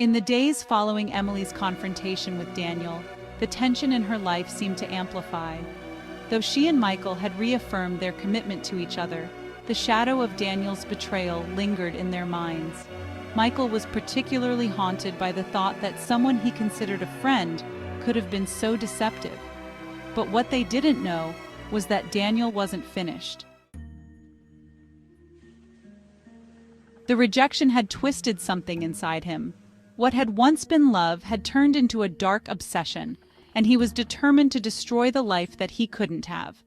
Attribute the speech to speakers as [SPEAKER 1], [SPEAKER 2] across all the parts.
[SPEAKER 1] In the days following Emily's confrontation with Daniel, the tension in her life seemed to amplify. Though she and Michael had reaffirmed their commitment to each other, the shadow of Daniel's betrayal lingered in their minds. Michael was particularly haunted by the thought that someone he considered a friend could have been so deceptive. But what they didn't know was that Daniel wasn't finished. The rejection had twisted something inside him. What had once been love had turned into a dark obsession, and he was determined to destroy the life that he couldn't have.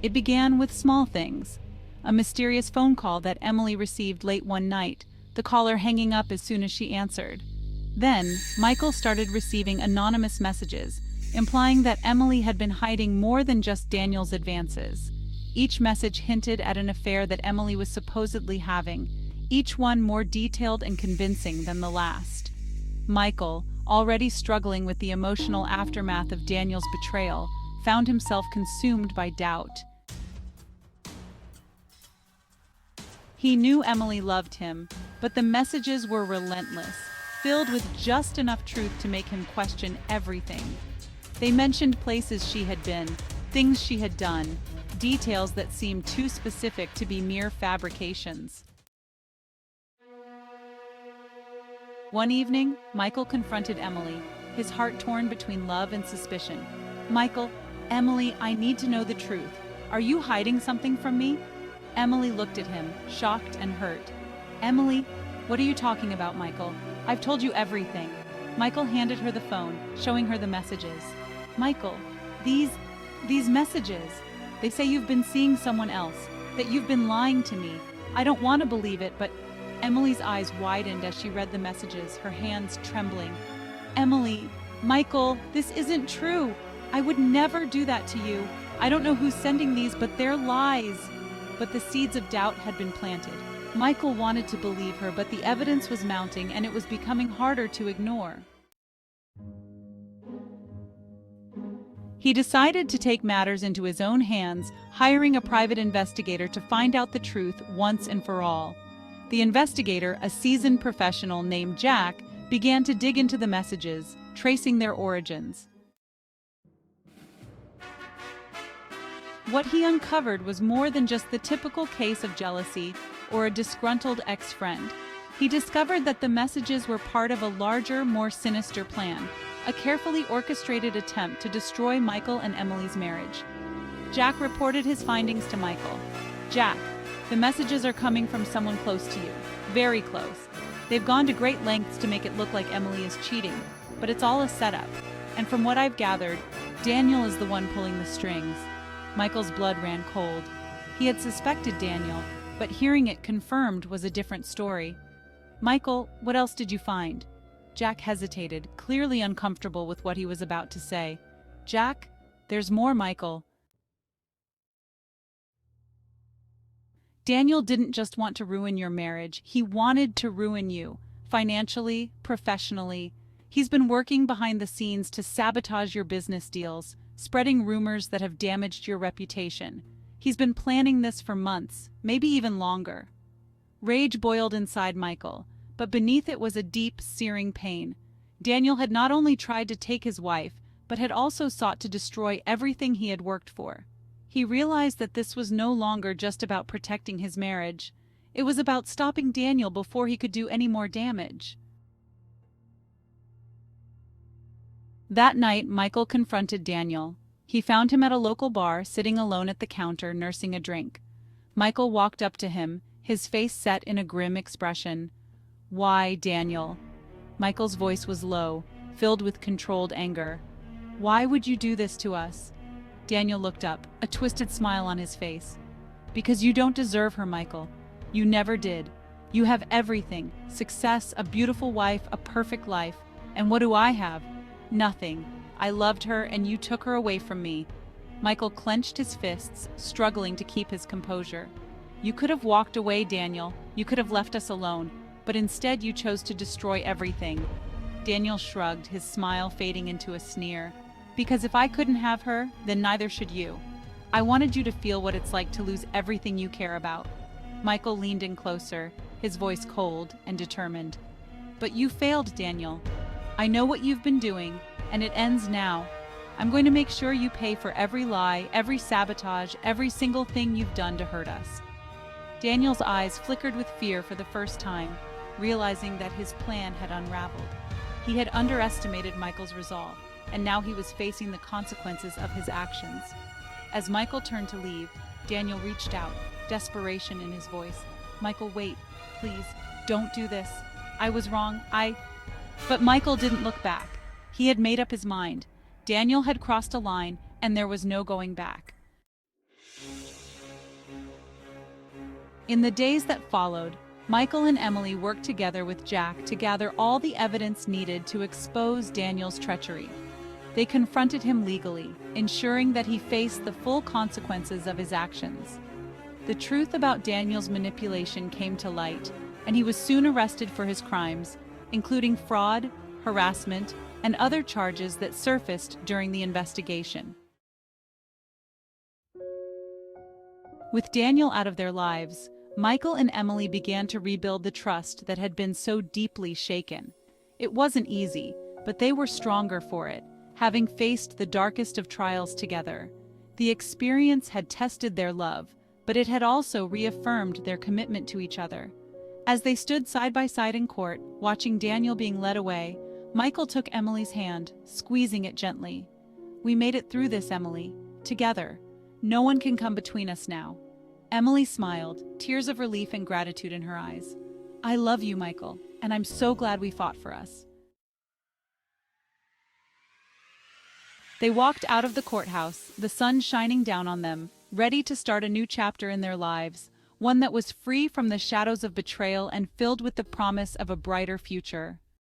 [SPEAKER 1] It began with small things. A mysterious phone call that Emily received late one night, the caller hanging up as soon as she answered. Then, Michael started receiving anonymous messages, implying that Emily had been hiding more than just Daniel's advances. Each message hinted at an affair that Emily was supposedly having, each one more detailed and convincing than the last. Michael, already struggling with the emotional aftermath of Daniel's betrayal, found himself consumed by doubt. He knew Emily loved him, but the messages were relentless, filled with just enough truth to make him question everything. They mentioned places she had been, things she had done, details that seemed too specific to be mere fabrications. One evening, Michael confronted Emily, his heart torn between love and suspicion. "Michael, Emily, I need to know the truth. Are you hiding something from me?" Emily looked at him, shocked and hurt. "Emily, what are you talking about, Michael? I've told you everything." Michael handed her the phone, showing her the messages. "Michael, these messages, they say you've been seeing someone else, that you've been lying to me. I don't want to believe it, but..." Emily's eyes widened as she read the messages, her hands trembling. "Emily, Michael, this isn't true. I would never do that to you. I don't know who's sending these, but they're lies." But the seeds of doubt had been planted. Michael wanted to believe her, but the evidence was mounting and it was becoming harder to ignore. He decided to take matters into his own hands, hiring a private investigator to find out the truth once and for all. The investigator, a seasoned professional named Jack, began to dig into the messages, tracing their origins. What he uncovered was more than just the typical case of jealousy or a disgruntled ex-friend. He discovered that the messages were part of a larger, more sinister plan, a carefully orchestrated attempt to destroy Michael and Emily's marriage. Jack reported his findings to Michael. "Jack, the messages are coming from someone close to you, very close. They've gone to great lengths to make it look like Emily is cheating, but it's all a setup. And from what I've gathered, Daniel is the one pulling the strings." Michael's blood ran cold. He had suspected Daniel, but hearing it confirmed was a different story. "Michael, what else did you find?" Jack hesitated, clearly uncomfortable with what he was about to say. "Jack, there's more, Michael." Daniel didn't just want to ruin your marriage, he wanted to ruin you, financially, professionally. He's been working behind the scenes to sabotage your business deals, spreading rumors that have damaged your reputation. He's been planning this for months, maybe even longer. Rage boiled inside Michael, but beneath it was a deep, searing pain. Daniel had not only tried to take his wife, but had also sought to destroy everything he had worked for. He realized that this was no longer just about protecting his marriage. It was about stopping Daniel before he could do any more damage. That night, Michael confronted Daniel. He found him at a local bar, sitting alone at the counter, nursing a drink. Michael walked up to him, his face set in a grim expression. "Why, Daniel?" Michael's voice was low, filled with controlled anger. "Why would you do this to us?" Daniel looked up, a twisted smile on his face. "Because you don't deserve her, Michael. You never did. You have everything: success, a beautiful wife, a perfect life. And what do I have? Nothing. I loved her, and you took her away from me." Michael clenched his fists, struggling to keep his composure. "You could have walked away, Daniel. You could have left us alone. But instead you chose to destroy everything." Daniel shrugged, his smile fading into a sneer. "Because if I couldn't have her, then neither should you. I wanted you to feel what it's like to lose everything you care about." Michael leaned in closer, his voice cold and determined. "But you failed, Daniel. I know what you've been doing, and it ends now. I'm going to make sure you pay for every lie, every sabotage, every single thing you've done to hurt us." Daniel's eyes flickered with fear for the first time, realizing that his plan had unraveled. He had underestimated Michael's resolve, and now he was facing the consequences of his actions. As Michael turned to leave, Daniel reached out, desperation in his voice. "Michael, wait, please, don't do this. I was wrong, But Michael didn't look back. He had made up his mind. Daniel had crossed a line, and there was no going back. In the days that followed, Michael and Emily worked together with Jack to gather all the evidence needed to expose Daniel's treachery. They confronted him legally, ensuring that he faced the full consequences of his actions. The truth about Daniel's manipulation came to light, and he was soon arrested for his crimes, including fraud, harassment, and other charges that surfaced during the investigation. With Daniel out of their lives, Michael and Emily began to rebuild the trust that had been so deeply shaken. It wasn't easy, but they were stronger for it, having faced the darkest of trials together. The experience had tested their love, but it had also reaffirmed their commitment to each other. As they stood side by side in court, watching Daniel being led away, Michael took Emily's hand, squeezing it gently. "We made it through this, Emily. Together. No one can come between us now." Emily smiled, tears of relief and gratitude in her eyes. "I love you, Michael, and I'm so glad we fought for us." They walked out of the courthouse, the sun shining down on them, ready to start a new chapter in their lives, one that was free from the shadows of betrayal and filled with the promise of a brighter future.